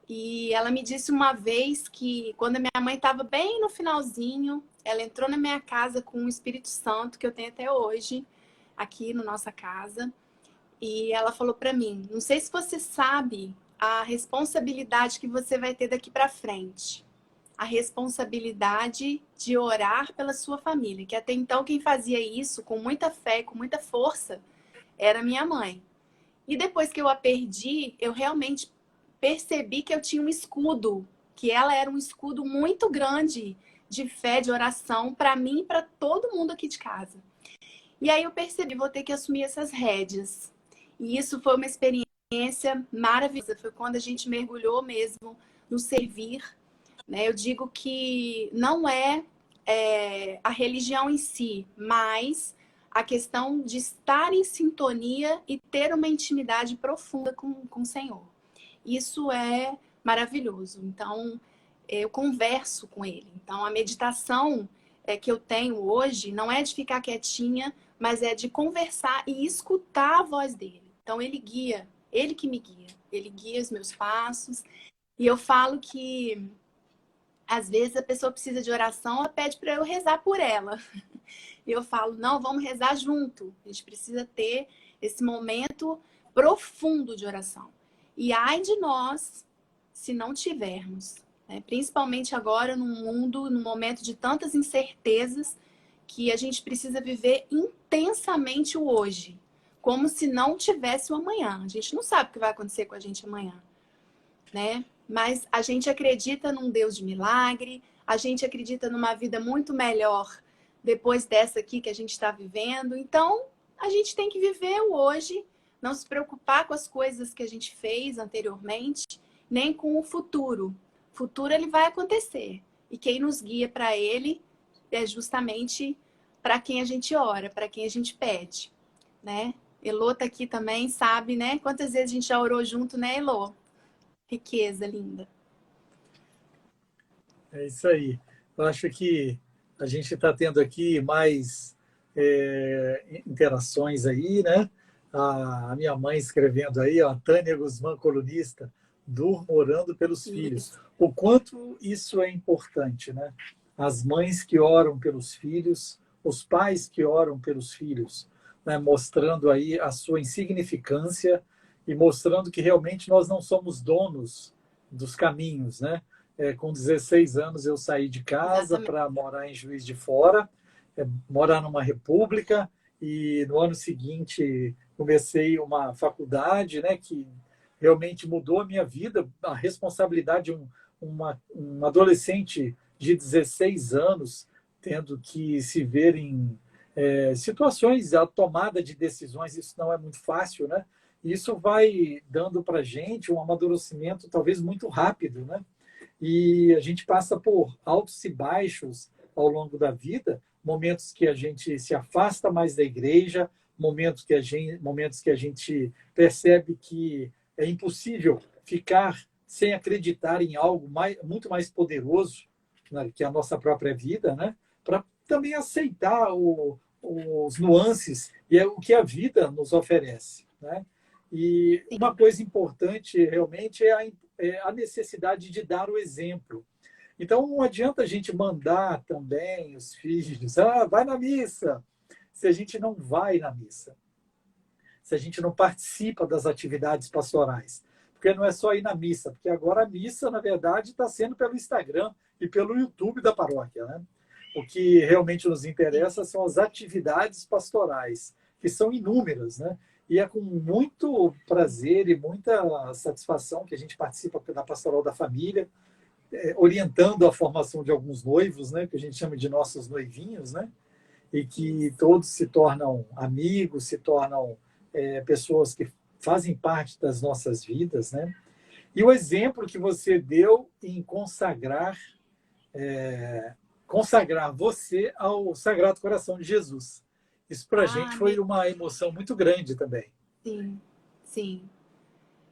e ela me disse uma vez que quando a minha mãe estava bem no finalzinho, ela entrou na minha casa com o Espírito Santo, que eu tenho até hoje, aqui na nossa casa. E ela falou para mim: não sei se você sabe a responsabilidade que você vai ter daqui para frente. A responsabilidade de orar pela sua família, que até então quem fazia isso com muita fé, com muita força, era minha mãe. E depois que eu a perdi, eu realmente percebi que eu tinha um escudo, que ela era um escudo muito grande de fé, de oração para mim e para todo mundo aqui de casa. E aí eu percebi, vou ter que assumir essas rédeas. E isso foi uma experiência maravilhosa. Foi quando a gente mergulhou mesmo no servir, né? Eu digo que não é a religião em si, mas a questão de estar em sintonia e ter uma intimidade profunda com o Senhor. Isso é maravilhoso. Então, eu converso com Ele. Então, a meditação que eu tenho hoje não é de ficar quietinha, mas é de conversar e escutar a voz dele. Então, ele guia, ele que me guia, ele guia os meus passos. E eu falo que às vezes a pessoa precisa de oração, ela pede para eu rezar por ela. E eu falo, não, vamos rezar junto. A gente precisa ter esse momento profundo de oração. E ai de nós se não tivermos, né? Principalmente agora num mundo, num momento de tantas incertezas, que a gente precisa viver intensamente o hoje, como se não tivesse o amanhã. A gente não sabe o que vai acontecer com a gente amanhã, né? Mas a gente acredita num Deus de milagre, a gente acredita numa vida muito melhor depois dessa aqui que a gente está vivendo. Então, a gente tem que viver o hoje, não se preocupar com as coisas que a gente fez anteriormente, nem com o futuro. O futuro ele vai acontecer. E quem nos guia para ele é justamente para quem a gente ora, para quem a gente pede, né? Elô tá aqui também, sabe, né? Quantas vezes a gente já orou junto, né, Elô? Riqueza, linda. É isso aí. Eu acho que a gente está tendo aqui mais interações aí, né? a minha mãe escrevendo aí, ó, Tânia Guzmán, colunista, durmo orando pelos filhos. Isso. O quanto isso é importante, né? As mães que oram pelos filhos, os pais que oram pelos filhos, né? Mostrando aí a sua insignificância e mostrando que realmente nós não somos donos dos caminhos, né? Com 16 anos eu saí de casa Exatamente. para morar em Juiz de Fora, morar numa república, e no ano seguinte comecei uma faculdade, né, que realmente mudou a minha vida, a responsabilidade de um adolescente de 16 anos tendo que se ver em situações, a tomada de decisões, isso não é muito fácil, né? Isso vai dando para a gente um amadurecimento talvez muito rápido, né? E a gente passa por altos e baixos ao longo da vida, momentos que a gente se afasta mais da igreja, momentos que a gente percebe que é impossível ficar sem acreditar em algo muito mais poderoso, né, que a nossa própria vida, né? Para também aceitar os nuances e é o que a vida nos oferece, né? E uma Sim. coisa importante realmente é a necessidade de dar o exemplo. Então, não adianta a gente mandar também os filhos, vai na missa, se a gente não vai na missa, se a gente não participa das atividades pastorais. Porque não é só ir na missa, porque agora a missa, na verdade, está sendo pelo Instagram e pelo YouTube da paróquia, né? O que realmente nos interessa são as atividades pastorais, que são inúmeras, né? E é com muito prazer e muita satisfação que a gente participa da Pastoral da Família, orientando a formação de alguns noivos, né? Que a gente chama de nossos noivinhos, né? E que todos se tornam amigos, se tornam pessoas que fazem parte das nossas vidas, né? E o exemplo que você deu em consagrar você ao Sagrado Coração de Jesus. Isso para a gente Ah, foi uma emoção muito grande também. sim, sim.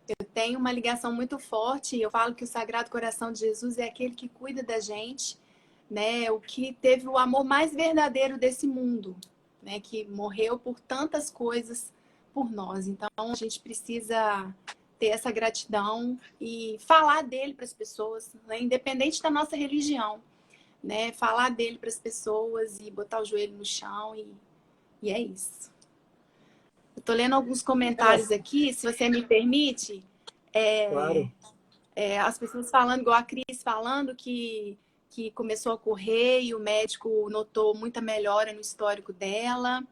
Eu tenho uma ligação muito forte e eu falo que o Sagrado Coração de Jesus é aquele que cuida da gente, né? O que teve o amor mais verdadeiro desse mundo, né? Que morreu por tantas coisas por nós. Então a gente precisa ter essa gratidão e falar dele para as pessoas, né? Independente da nossa religião, né? Falar dele para as pessoas e botar o joelho no chão e é isso. Eu tô lendo alguns comentários aqui, se você me permite. Claro. As pessoas falando, igual a Cris falando, que começou a correr e o médico notou muita melhora no histórico dela.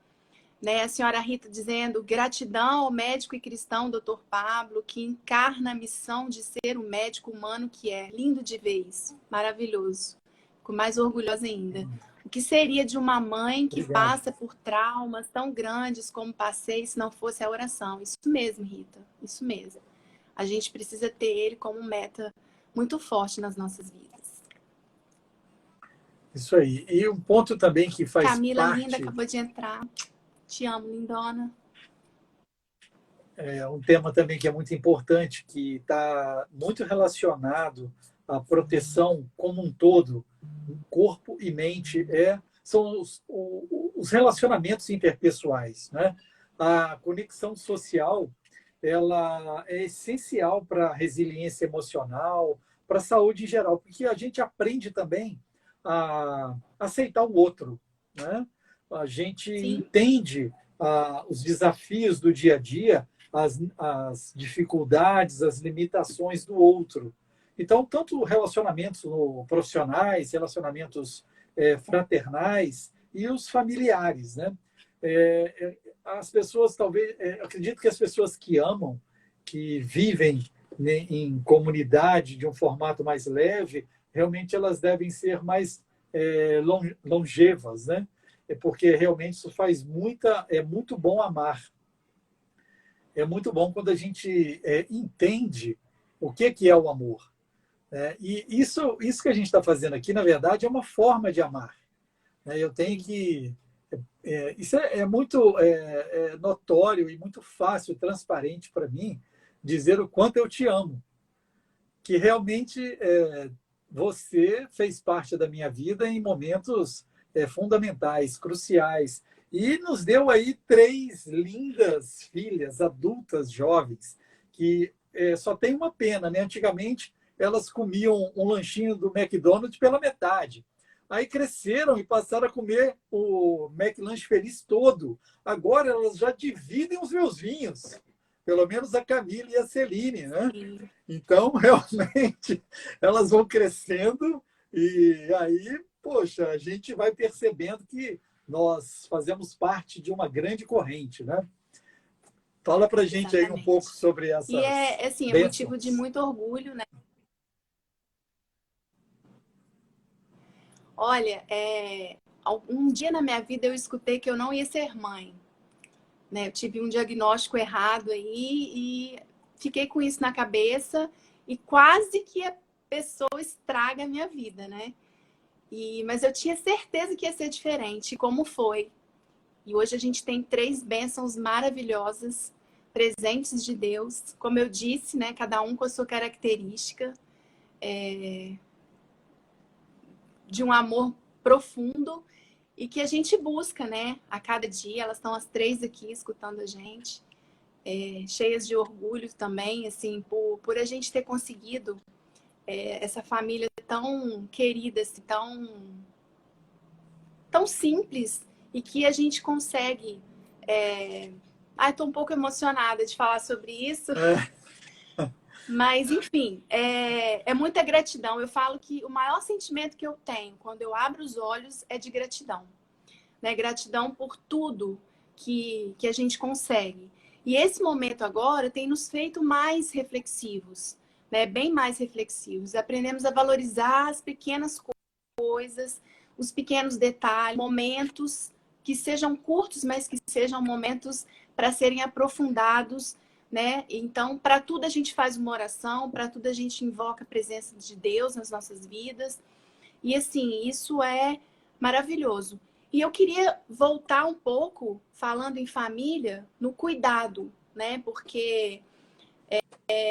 Né? A senhora Rita dizendo gratidão ao médico e cristão Dr. Pablo, que encarna a missão de ser o médico humano que é. Lindo de ver isso. Maravilhoso. Fico mais orgulhosa ainda. O que seria de uma mãe que Obrigado. passa por traumas tão grandes como passei se não fosse a oração? Isso mesmo, Rita. Isso mesmo. A gente precisa ter ele como meta muito forte nas nossas vidas. Isso aí. E um ponto também que faz Camila linda parte, acabou de entrar. Te amo, lindona. um tema também que é muito importante, que está muito relacionado à proteção como um todo, corpo e mente, são os relacionamentos interpessoais, né? A conexão social, ela é essencial para a resiliência emocional, para a saúde em geral, porque a gente aprende também a aceitar o outro, né? A gente Sim, entende os desafios do dia a dia, as dificuldades, as limitações do outro. Então, tanto relacionamentos profissionais, relacionamentos fraternais e os familiares, né? As pessoas, talvez, acredito que as pessoas que amam, que vivem, né, em comunidade de um formato mais leve, realmente elas devem ser mais longevas, né? Porque realmente isso faz é muito bom amar. É muito bom quando a gente entende o que é o amor. E isso que a gente está fazendo aqui, na verdade, é uma forma de amar. Eu tenho que. Isso é muito notório e muito fácil, transparente para mim, dizer o quanto eu te amo. Que realmente você fez parte da minha vida em momentos fundamentais, cruciais. E nos deu aí 3 lindas filhas, adultas, jovens, que só tem uma pena, né? Antigamente, elas comiam um lanchinho do McDonald's pela metade. Aí cresceram e passaram a comer o McLanche Feliz todo. Agora elas já dividem os meus vinhos. Pelo menos a Camila e a Celine, né? Sim. Então, realmente, elas vão crescendo e aí, poxa, a gente vai percebendo que nós fazemos parte de uma grande corrente, né? Fala pra gente aí um pouco Exatamente. sobre E essas assim, é motivo de bênçãos. muito orgulho, né? Olha, um dia na minha vida eu escutei que eu não ia ser mãe, né? Eu tive um diagnóstico errado aí e fiquei com isso na cabeça e quase que a pessoa estraga a minha vida, né? Mas eu tinha certeza que ia ser diferente, como foi. E hoje a gente tem 3 bênçãos maravilhosas, presentes de Deus. Como eu disse, né? Cada um com a sua característica, de um amor profundo e que a gente busca, né? A cada dia. Elas estão as 3 aqui escutando a gente, cheias de orgulho também, assim, por a gente ter conseguido essa família tão querida, assim, tão simples e que a gente consegue. Ai, tô um pouco emocionada de falar sobre isso, É, mas enfim, é muita gratidão. Eu falo que o maior sentimento que eu tenho quando eu abro os olhos é de gratidão, né? Gratidão por tudo que a gente consegue. E esse momento agora tem nos feito mais reflexivos, né? Bem mais reflexivos. Aprendemos a valorizar as pequenas coisas, os pequenos detalhes, momentos que sejam curtos, mas que sejam momentos para serem aprofundados, né? Então, para tudo a gente faz uma oração, para tudo a gente invoca a presença de Deus nas nossas vidas. E assim, isso é maravilhoso. E eu queria voltar um pouco, falando em família, no cuidado, né? Porque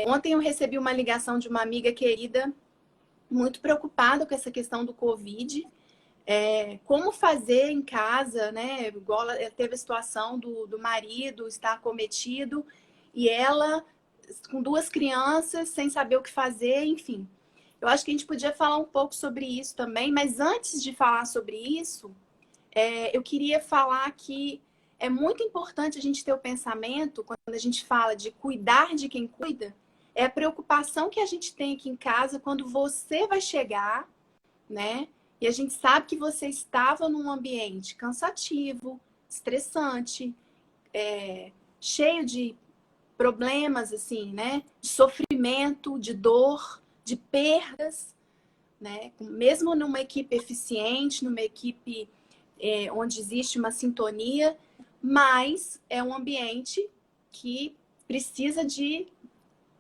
ontem eu recebi uma ligação de uma amiga querida, muito preocupada com essa questão do Covid. Como fazer em casa, né? Igual ela teve a situação do marido estar acometido e ela com 2 crianças, sem saber o que fazer, enfim. Eu acho que a gente podia falar um pouco sobre isso também, mas antes de falar sobre isso, eu queria falar que é muito importante a gente ter o pensamento, quando a gente fala de cuidar de quem cuida, é a preocupação que a gente tem aqui em casa quando você vai chegar, né? E a gente sabe que você estava num ambiente cansativo, estressante, cheio de problemas, assim, né? De sofrimento, de dor, de perdas, né? Mesmo numa equipe eficiente, numa equipe onde existe uma sintonia, mas é um ambiente que precisa de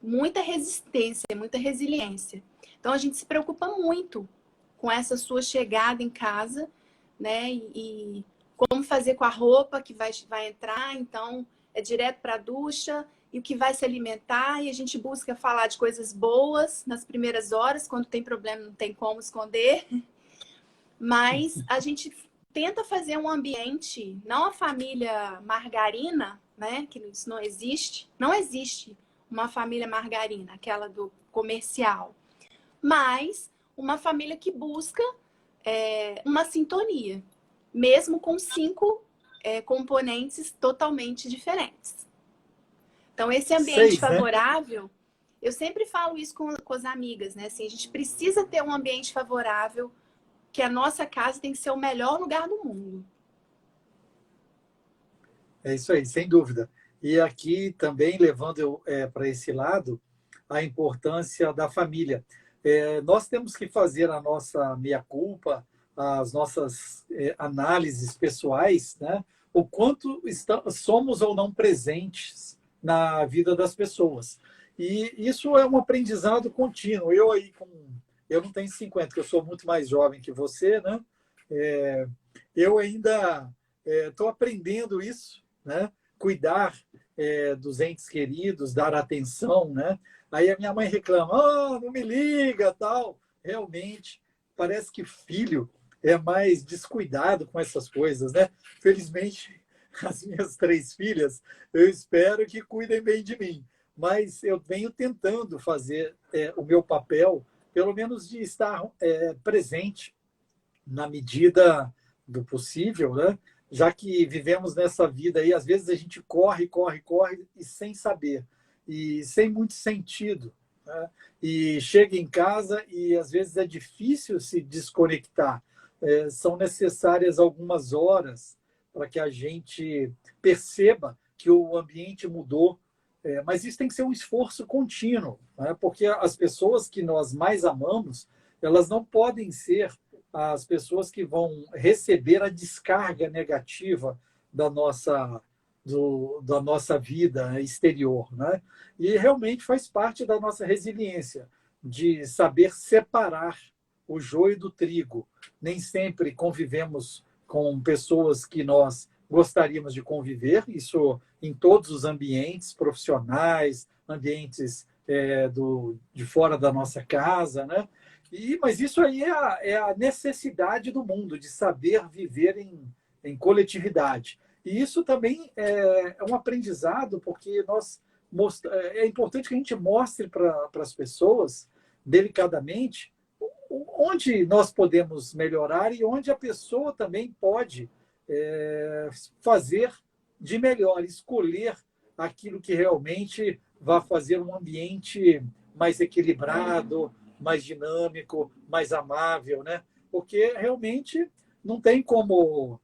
muita resistência, muita resiliência. Então a gente se preocupa muito com essa sua chegada em casa, né? E como fazer com a roupa que vai entrar, então é direto para a ducha, e o que vai se alimentar, e a gente busca falar de coisas boas nas primeiras horas, quando tem problema não tem como esconder, mas a gente tenta fazer um ambiente, não a família margarina, né? Que isso não existe, não existe uma família margarina, aquela do comercial, mas uma família que busca uma sintonia, mesmo com 5 componentes totalmente diferentes. Então, esse ambiente 6, né? favorável, eu sempre falo isso com as amigas, né? Assim, a gente precisa ter um ambiente favorável, que a nossa casa tem que ser o melhor lugar do mundo. É isso aí, sem dúvida. E aqui também levando para esse lado a importância da família. Nós temos que fazer a nossa meia-culpa, as nossas análises pessoais, né? O quanto somos ou não presentes na vida das pessoas. E isso é um aprendizado contínuo. Eu não tenho 50, que eu sou muito mais jovem que você, né? É, eu ainda estou aprendendo isso, né? Cuidar dos entes queridos, dar atenção, né? Aí a minha mãe reclama, não me liga, tal. Realmente, parece que filho é mais descuidado com essas coisas, né? Felizmente, as minhas 3 filhas, eu espero que cuidem bem de mim, mas eu venho tentando fazer o meu papel, pelo menos de estar presente na medida do possível, né? Já que vivemos nessa vida aí, às vezes a gente corre, corre, corre e sem saber, e sem muito sentido, né? E chega em casa e às vezes é difícil se desconectar. São necessárias algumas horas para que a gente perceba que o ambiente mudou. Mas isso tem que ser um esforço contínuo, né? Porque as pessoas que nós mais amamos, elas não podem ser as pessoas que vão receber a descarga negativa da da nossa vida exterior, né? E realmente faz parte da nossa resiliência de saber separar o joio do trigo. Nem sempre convivemos com pessoas que nós gostaríamos de conviver, isso em todos os ambientes profissionais, ambientes de fora da nossa casa, né? Mas isso aí é a necessidade do mundo, de saber viver em coletividade. E isso também é um aprendizado, porque é importante que a gente mostre para as pessoas, delicadamente, onde nós podemos melhorar e onde a pessoa também pode fazer de melhor, escolher aquilo que realmente vai fazer um ambiente mais equilibrado, mais dinâmico, mais amável, né? Porque realmente não tem como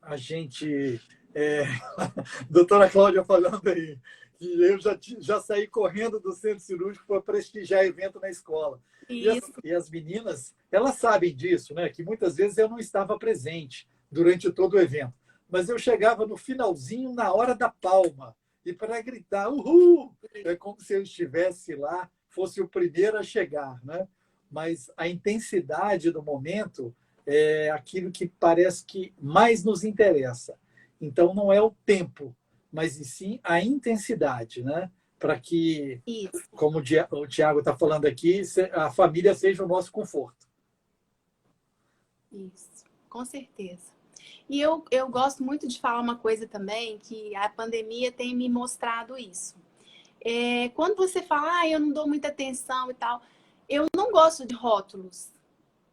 a gente. Doutora Cláudia falando aí, que eu já saí correndo do centro cirúrgico para prestigiar evento na escola. E as meninas, elas sabem disso, né? Que muitas vezes eu não estava presente durante todo o evento. Mas eu chegava no finalzinho, na hora da palma, e para gritar, uhul! É como se eu estivesse lá, fosse o primeiro a chegar, né? Mas a intensidade do momento é aquilo que parece que mais nos interessa. Então, não é o tempo, mas e sim a intensidade, né? Para que, Isso. como o Tiago está falando aqui, a família seja o nosso conforto. Isso, com certeza. E eu gosto muito de falar uma coisa também, que a pandemia tem me mostrado isso. Quando você fala, eu não dou muita atenção e tal, eu não gosto de rótulos.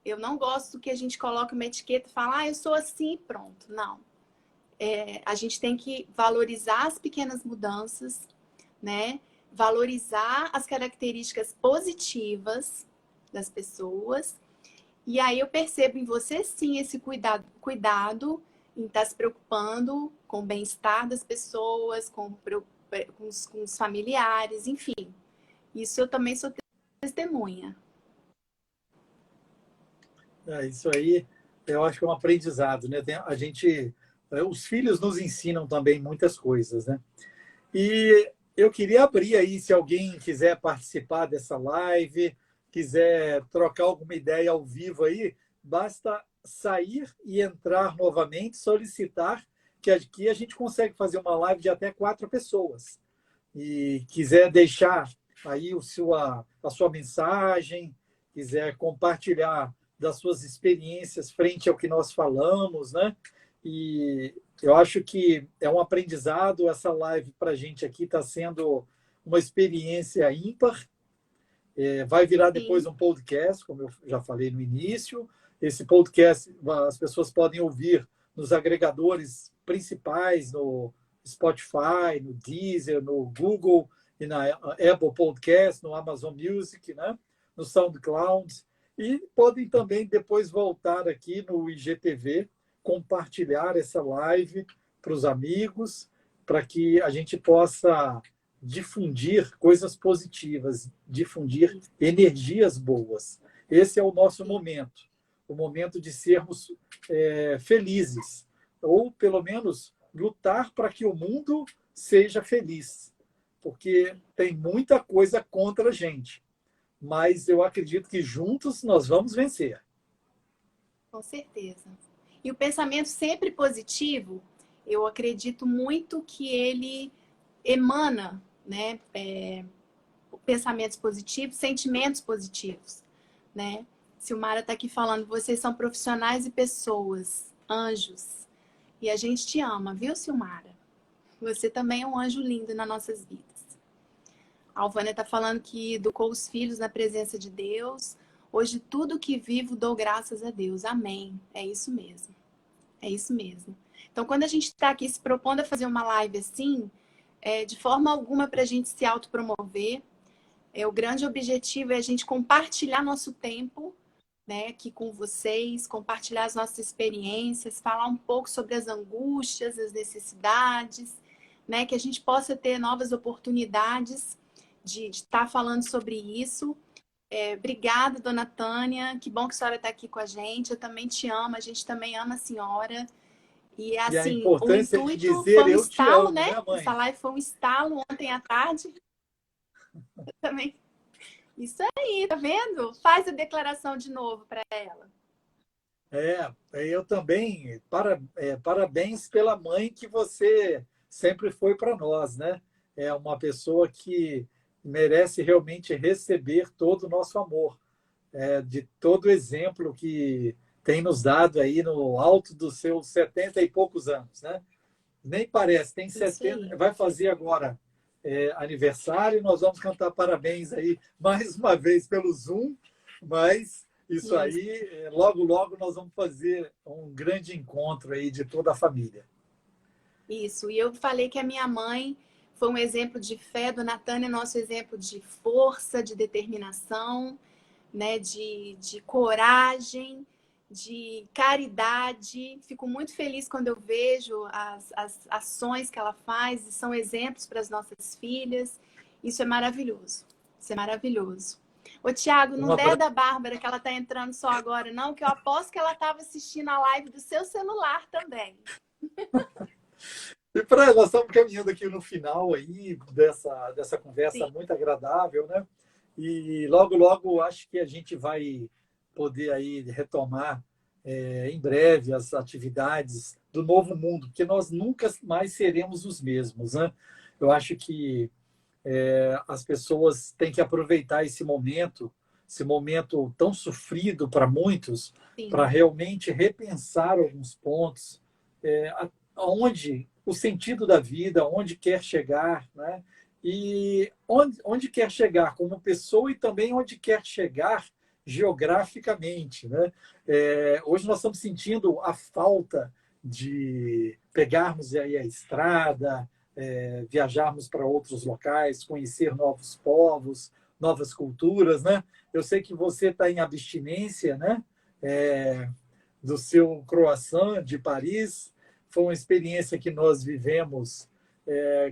Eu não gosto que a gente coloque uma etiqueta e fale, eu sou assim e pronto. Não. A gente tem que valorizar as pequenas mudanças, né? Valorizar as características positivas das pessoas. E aí eu percebo em você, sim, esse cuidado em estar se preocupando com o bem-estar das pessoas, com os familiares, enfim. Isso eu também sou testemunha. Isso aí, eu acho que é um aprendizado, né? Os filhos nos ensinam também muitas coisas, né? E eu queria abrir aí, se alguém quiser participar dessa live, quiser trocar alguma ideia ao vivo aí, basta sair e entrar novamente, solicitar, que aqui a gente consegue fazer uma live de até 4 pessoas. E quiser deixar aí a sua mensagem, quiser compartilhar das suas experiências frente ao que nós falamos, né? E eu acho que é um aprendizado. Essa live para a gente aqui está sendo uma experiência ímpar. Vai virar depois Sim. um podcast, como eu já falei no início. Esse podcast as pessoas podem ouvir nos agregadores principais, no Spotify, no Deezer, no Google e na Apple Podcast, no Amazon Music, né? No SoundCloud. E podem também depois voltar aqui no IGTV, compartilhar essa live para os amigos, para que a gente possa difundir coisas positivas, difundir energias boas. Esse é o nosso momento, o momento de sermos felizes, ou pelo menos lutar para que o mundo seja feliz, porque tem muita coisa contra a gente, mas eu acredito que juntos nós vamos vencer. Com certeza. E o pensamento sempre positivo, eu acredito muito que ele emana, né, pensamentos positivos, sentimentos positivos, né? Silmara está aqui falando, vocês são profissionais e pessoas, anjos. E a gente te ama, viu, Silmara? Você também é um anjo lindo nas nossas vidas. A Alvânia está falando que educou os filhos na presença de Deus. Hoje, tudo que vivo, dou graças a Deus. Amém. É isso mesmo. É isso mesmo. Então, quando a gente está aqui se propondo a fazer uma live assim, de forma alguma para a gente se autopromover, o grande objetivo é a gente compartilhar nosso tempo, né, aqui com vocês, compartilhar as nossas experiências, falar um pouco sobre as angústias, as necessidades, né, que a gente possa ter novas oportunidades de estar falando sobre isso. Obrigada, dona Tânia, que bom que a senhora está aqui com a gente, eu também te amo, a gente também ama a senhora. E E a assim, o importância de intuito dizer foi um eu te estalo, amo, né? né, mãe? Essa live foi um estalo ontem à tarde. Eu também. Isso aí, tá vendo? Faz a declaração de novo para ela. Eu também. Parabéns pela mãe que você sempre foi para nós, né? É uma pessoa que merece realmente receber todo o nosso amor, de todo o exemplo que tem nos dado aí no alto dos seus 70 e poucos anos, né? Nem parece, tem Isso 70, aí. vai fazer agora aniversário, nós vamos cantar parabéns aí mais uma vez pelo Zoom, mas isso Isso. aí, logo, logo nós vamos fazer um grande encontro aí de toda a família. Isso. E eu falei que a minha mãe foi um exemplo de fé, Dona Tânia é nosso exemplo de força, de determinação, né? De coragem, de caridade. Fico muito feliz quando eu vejo as ações que ela faz e são exemplos para as nossas filhas. Isso é maravilhoso. Isso é maravilhoso. Ô, Tiago, Um não der abraço. da Bárbara que ela está entrando só agora, não, que eu aposto que ela estava assistindo a live do seu celular também. E nós estamos caminhando aqui no final aí dessa conversa Sim, muito agradável, né? E logo, logo acho que a gente vai poder aí retomar em breve as atividades do novo mundo, porque nós nunca mais seremos os mesmos, né? Eu acho que as pessoas têm que aproveitar esse momento tão sofrido para muitos, para sim. realmente repensar alguns pontos, aonde o sentido da vida, onde quer chegar, né? E onde quer chegar como pessoa e também onde quer chegar geograficamente, né? Hoje nós estamos sentindo a falta de pegarmos aí a estrada, viajarmos para outros locais, conhecer novos povos, novas culturas, né? Eu sei que você está em abstinência, né? Do seu croissant de Paris. Foi uma experiência que nós vivemos,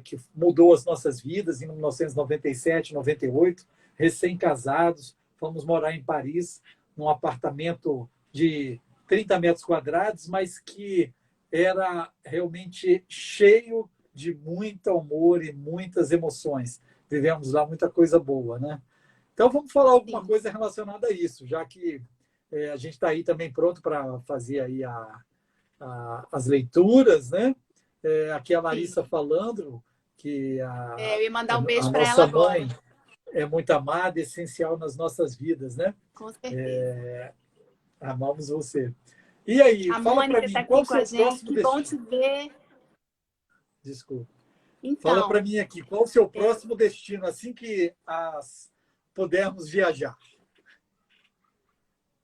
que mudou as nossas vidas em 1997, 98, recém-casados, fomos morar em Paris, num apartamento de 30 metros quadrados, mas que era realmente cheio de muito amor e muitas emoções. Vivemos lá muita coisa boa, né? Então vamos falar alguma Sim. coisa relacionada a isso, já que a gente está aí também pronto para fazer aí as leituras, né? Aqui a Sim. Larissa falando que Eu ia mandar um a beijo para ela nossa mãe agora. é muito amada, essencial nas nossas vidas, né? Com certeza. Amamos você. E aí, A fala para Mônica está mim, qual aqui o com a seu gente. próximo Que bom te destino? ver. Desculpa. Fala para Então, mim aqui, qual o seu é, próximo destino, assim que pudermos viajar?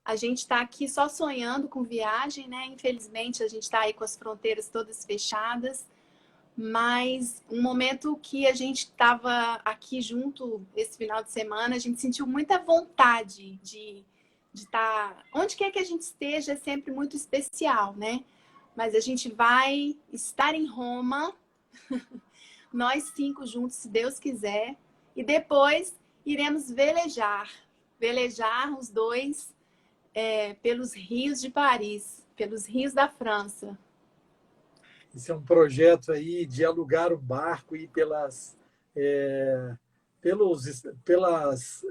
a gente está aqui só sonhando com viagem, né? Infelizmente, a gente está aí com as fronteiras todas fechadas. Mas um momento que a gente estava aqui junto esse final de semana, a gente sentiu muita vontade de estar. Onde quer que a gente esteja é sempre muito especial, né? Mas a gente vai estar em Roma, nós cinco juntos, se Deus quiser, e depois iremos velejar os dois pelos rios de Paris, pelos rios da França. Esse é um projeto aí de alugar um barco e é, pelas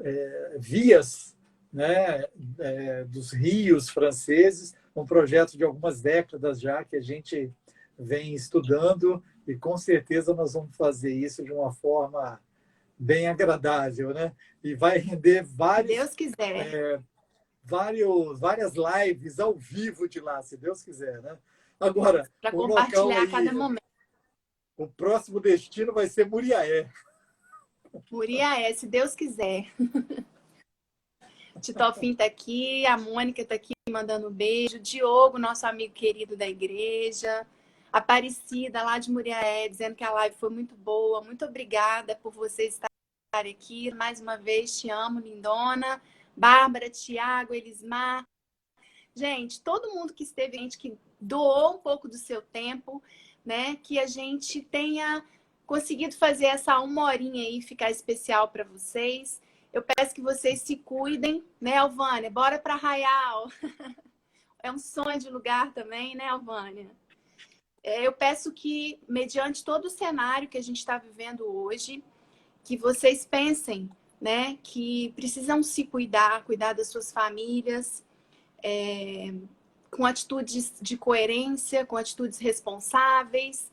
vias, né, dos rios franceses, um projeto de algumas décadas já que a gente vem estudando e com certeza nós vamos fazer isso de uma forma bem agradável, né? E vai render Se vários Deus quiser. várias lives ao vivo de lá, se Deus quiser, né? Agora, Para o local compartilhar a cada aí, momento. o próximo destino vai ser Muriaé. Muriaé, se Deus quiser. Titofim tá aqui, a Mônica tá aqui mandando um beijo, Diogo, nosso amigo querido da igreja, Aparecida, lá de Muriaé, dizendo que a live foi muito boa. Muito obrigada por vocês estarem aqui. Mais uma vez, te amo, lindona. Bárbara, Tiago, Elismar. Gente, todo mundo que esteve, gente que doou um pouco do seu tempo, né? Que a gente tenha conseguido fazer essa uma horinha aí ficar especial para vocês. Eu peço que vocês se cuidem, né, Alvânia? Bora para Arraial. É um sonho de lugar também, né, Alvânia? Eu peço que, mediante todo o cenário que a gente está vivendo hoje, que vocês pensem, né, que precisam se cuidar, cuidar das suas famílias, com atitudes de coerência, com atitudes responsáveis,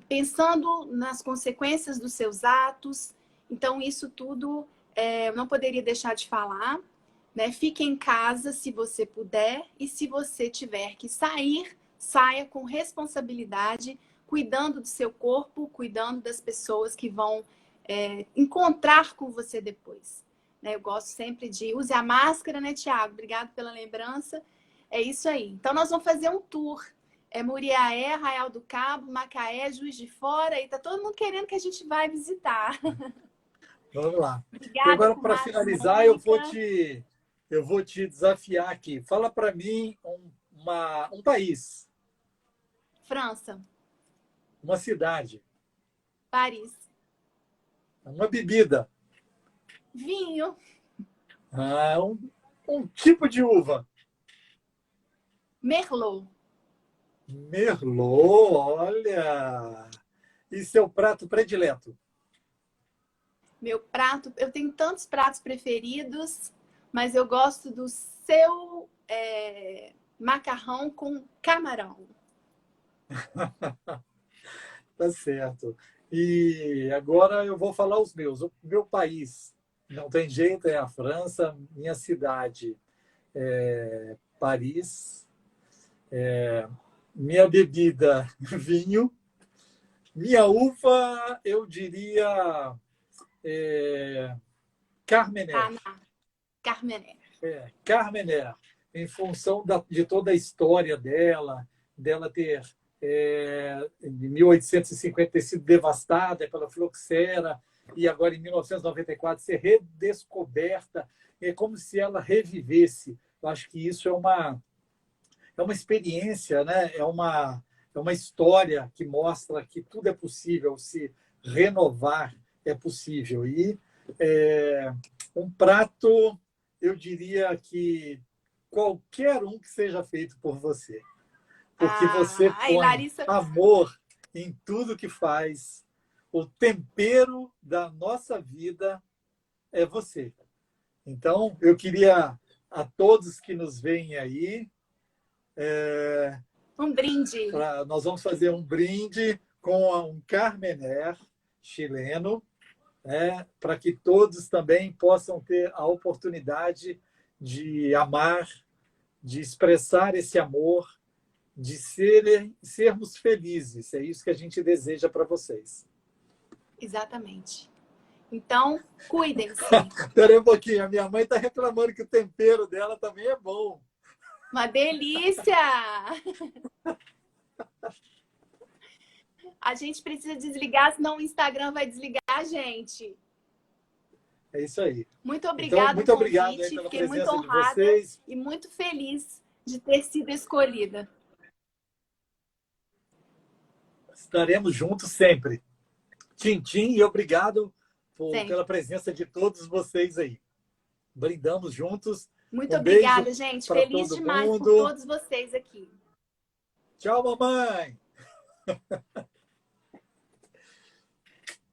pensando nas consequências dos seus atos. Então, isso tudo eu não poderia deixar de falar. Né? Fique em casa se você puder, e se você tiver que sair, saia com responsabilidade, cuidando do seu corpo, cuidando das pessoas que vão encontrar com você depois. Né? Eu gosto sempre de... Use a máscara, né, Tiago? Obrigado pela lembrança. É isso aí. Então, nós vamos fazer um tour. Muriaé, Arraial do Cabo, Macaé, Juiz de Fora, e tá todo mundo querendo que a gente vá visitar. Vamos lá. E Obrigada agora, por para mais, finalizar, Mônica. eu vou te desafiar aqui. Fala para mim um país, França, uma cidade, Paris, uma bebida, vinho, ah, um tipo de uva. Merlot. Merlot, olha! E seu prato predileto? Meu prato, eu tenho tantos pratos preferidos, mas eu gosto do seu macarrão com camarão. Tá certo. E agora eu vou falar os meus. O meu país, não tem jeito, é a França. Minha cidade é Paris. Minha bebida, vinho. Minha uva, eu diria Carmener. Carmener. Carmener, em função de toda a história dela ter, em 1850, ter sido devastada pela filoxera e agora, em 1994, ser redescoberta. É como se ela revivesse. Eu acho que isso é uma experiência, né? É uma história que mostra que tudo é possível, se renovar é possível. E um prato, eu diria que qualquer um que seja feito por você. Porque você Ai, põe Larissa. amor em tudo que faz. O tempero da nossa vida é você. Então, eu queria a todos que nos veem aí, Um brinde. nós vamos fazer um brinde com um Carmener chileno, né, para que todos também possam ter a oportunidade de amar, de expressar esse amor, de sermos felizes. É isso que a gente deseja para vocês. Exatamente. Então, cuidem-se. Espera aí um pouquinho, a minha mãe está reclamando que o tempero dela também é bom. Uma delícia! A gente precisa desligar, senão o Instagram vai desligar a gente. É isso aí. Muito Então, obrigada muito pelo obrigado convite. aí pela Fiquei muito presença de honrada vocês. e muito feliz de ter sido escolhida. Estaremos juntos sempre. Tchim, tchim, e obrigado pela Sempre. presença de todos vocês aí. Brindamos juntos. Muito Um obrigada, beijo gente. para Feliz todo demais por mundo. todos vocês aqui. Tchau, mamãe.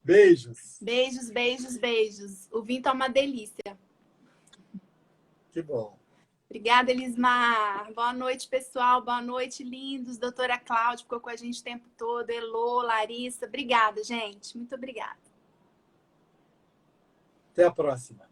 Beijos. Beijos, beijos, beijos. O vinho tá uma delícia. Que bom. Obrigada, Elismar. Boa noite, pessoal. Boa noite, lindos. Doutora Cláudia ficou com a gente o tempo todo. Elô, Larissa. Obrigada, gente. Muito obrigada. Até a próxima.